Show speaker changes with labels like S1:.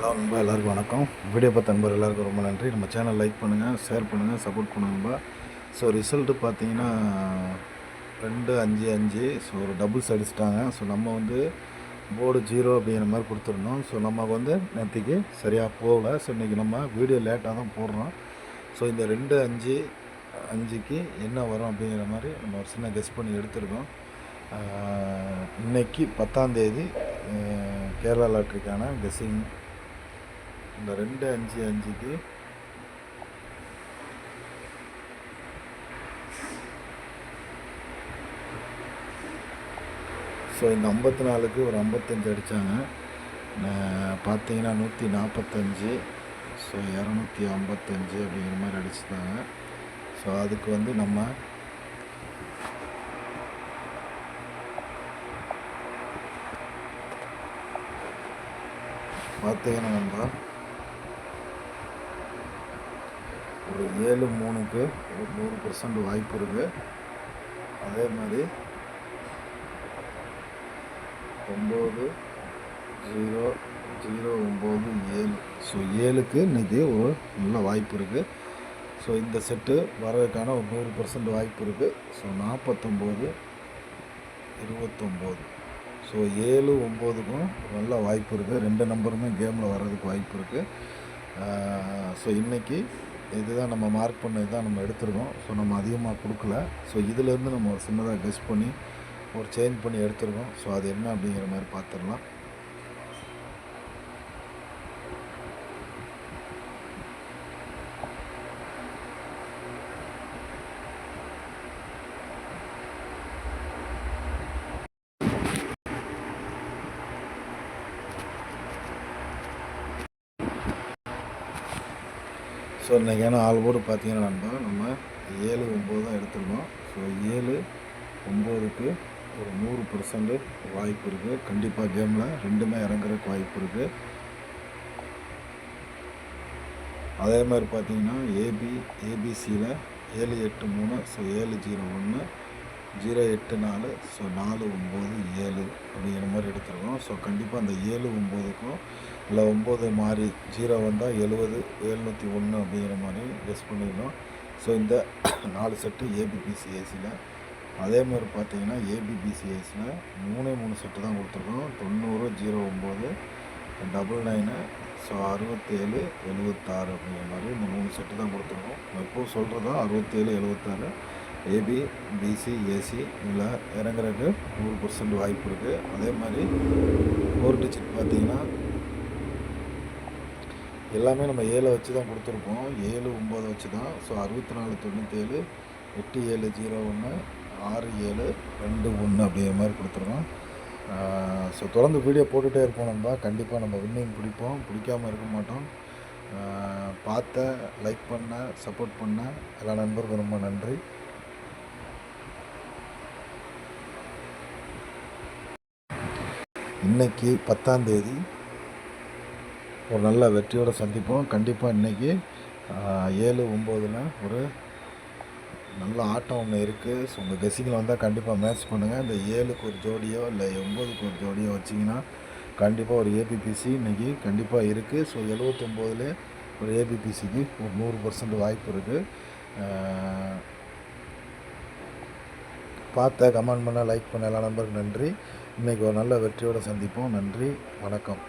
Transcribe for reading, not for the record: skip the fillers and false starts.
S1: Hello நண்பா, எல்லாருக்கும் வணக்கம். வீடியோ பார்த்த நண்பர் எல்லாருக்கும் ரொம்ப நன்றி. நம்ம சேனல் லைக் பண்ணுங்கள், ஷேர் பண்ணுங்கள், சப்போர்ட் பண்ணுங்க நண்பா. ஸோ ரிசல்ட்டு பார்த்தீங்கன்னா 2-5-5. ஸோ ஒரு டபுள்ஸ் அடிச்சிட்டாங்க. ஸோ நம்ம வந்து போர்டு 0 அப்படிங்கிற மாதிரி கொடுத்துருந்தோம். ஸோ நமக்கு வந்து நேற்றுக்கு சரியாக போகல. ஸோ இன்றைக்கி நம்ம வீடியோ லேட்டாக தான் போடுறோம். ஸோ இந்த 2-5-5க்கு என்ன வரும் அப்படிங்கிற மாதிரி நம்ம ஒரு சின்ன கெஸ் பண்ணி எடுத்துருக்கோம். இன்றைக்கி 10ஆம் தேதி கேரளா லாட்ரிக்கான கெஸ்ஸிங். இந்த 2-5-5க்கு ஸோ இந்த 54க்கு ஒரு 55 அடித்தாங்க. பார்த்தீங்கன்னா 145. ஸோ 255 அப்படிங்கிற மாதிரி அடிச்சுட்டாங்க. ஸோ அதுக்கு வந்து நம்ம பார்த்தீங்கன்னா நம்ம ஒரு 7-3க்கு ஒரு 100% வாய்ப்பு இருக்குது. அதே மாதிரி 9-0-0-9-7. ஸோ 7க்கு இன்றைக்கி ஒரு நல்ல வாய்ப்பு இருக்குது. ஸோ இந்த செட்டு வர்றதுக்கான ஒரு 100% வாய்ப்பு இருக்குது. ஸோ 49-29. ஸோ 7-9க்கும் நல்ல வாய்ப்பு இருக்குது. 2 நம்பருமே கேமில் வர்றதுக்கு வாய்ப்பு இருக்குது. ஸோ இன்றைக்கி இதுதான் நம்ம மார்க் பண்ணது தான் நம்ம எடுத்துருக்கோம். ஸோ நம்ம அதிகமாக கொடுக்கல. ஸோ இதிலேருந்து நம்ம ஒரு சின்னதாக கெஸ் பண்ணி ஒரு சேஞ்ச் பண்ணி எடுத்துருக்கோம். ஸோ அது என்ன அப்படிங்கிற மாதிரி பார்த்துடலாம். ஸோ இன்றைக்கான ஆல் போர்டு பார்த்தீங்கன்னா நம்ம 7-9 தான் எடுத்துருக்கோம். ஸோ 7-9க்கு ஒரு 100% வாய்ப்பு இருக்குது. கண்டிப்பாக கேமில் ரெண்டுமே இறங்குறதுக்கு வாய்ப்பு இருக்குது. அதே மாதிரி பார்த்தீங்கன்னா ஏபிசியில் 7-8-3. ஸோ 7-0-1, 0-8-4. ஸோ 4-9-7 அப்படிங்கிற மாதிரி எடுத்துருக்கோம். ஸோ கண்டிப்பாக அந்த 7-9க்கும் இல்லை 9 மாறி 0 வந்தால் 70-701 அப்படிங்கிற மாதிரி கெஸ் பண்ணியிருந்தோம். ஸோ இந்த 4 செட்டு ஏபிபிசிஏசியில். அதே மாதிரி பார்த்தீங்கன்னா ஏபிபிசிஏசியில் 3 செட்டு தான் கொடுத்துருக்கோம். 90-0-9, 99. ஸோ 67-76 அப்படிங்கிற மாதிரி இந்த 3 செட்டு தான் கொடுத்துருக்கோம். எப்போது சொல்கிறது தான் 67-76 ஏபி பிசி ஏசி இதில் இறங்குறதுக்கு 100% வாய்ப்பு இருக்குது. அதே மாதிரி 4 டிஜிட் பார்த்திங்கன்னா எல்லாமே நம்ம 7 வச்சு தான் கொடுத்துருக்கோம். 7-9 வச்சு தான். ஸோ 64-97, 87-01, 67-21 அப்படிங்கிற மாதிரி கொடுத்துருக்கோம். ஸோ தொடர்ந்து வீடியோ போட்டுகிட்டே இருப்போம். கண்டிப்பாக நம்ம வின்னிங் பிடிப்போம், பிடிக்காமல் இருக்க மாட்டோம். பார்த்த லைக் பண்ண சப்போர்ட் பண்ண எல்லா நண்பருக்கும் ரொம்ப நன்றி. இன்றைக்கி 10ஆம் தேதி ஒரு நல்ல வெற்றியோடு சந்திப்போம். கண்டிப்பாக இன்றைக்கி 7-9ல் ஒரு நல்ல ஆட்டம் ஒன்று இருக்குது. ஸோ உங்கள் கெஸ்ஸிங்கில் வந்தால் கண்டிப்பாக மேட்ச் பண்ணுங்கள். இந்த 7க்கு ஒரு ஜோடியோ இல்லை 9க்கு ஒரு ஜோடியோ வச்சிங்கன்னா கண்டிப்பாக ஒரு ஏபிபிசி இன்றைக்கி கண்டிப்பாக இருக்குது. ஸோ 79ல் ஒரு ஏபிபிசிக்கு ஒரு 100% வாய்ப்பு இருக்குது. பார்த்த கமெண்ட் பண்ண லைக் பண்ண எல்லா நம்பருக்கு நன்றி. இன்றைக்கி ஒரு நல்ல வெற்றியோடு சந்திப்போம். நன்றி, வணக்கம்.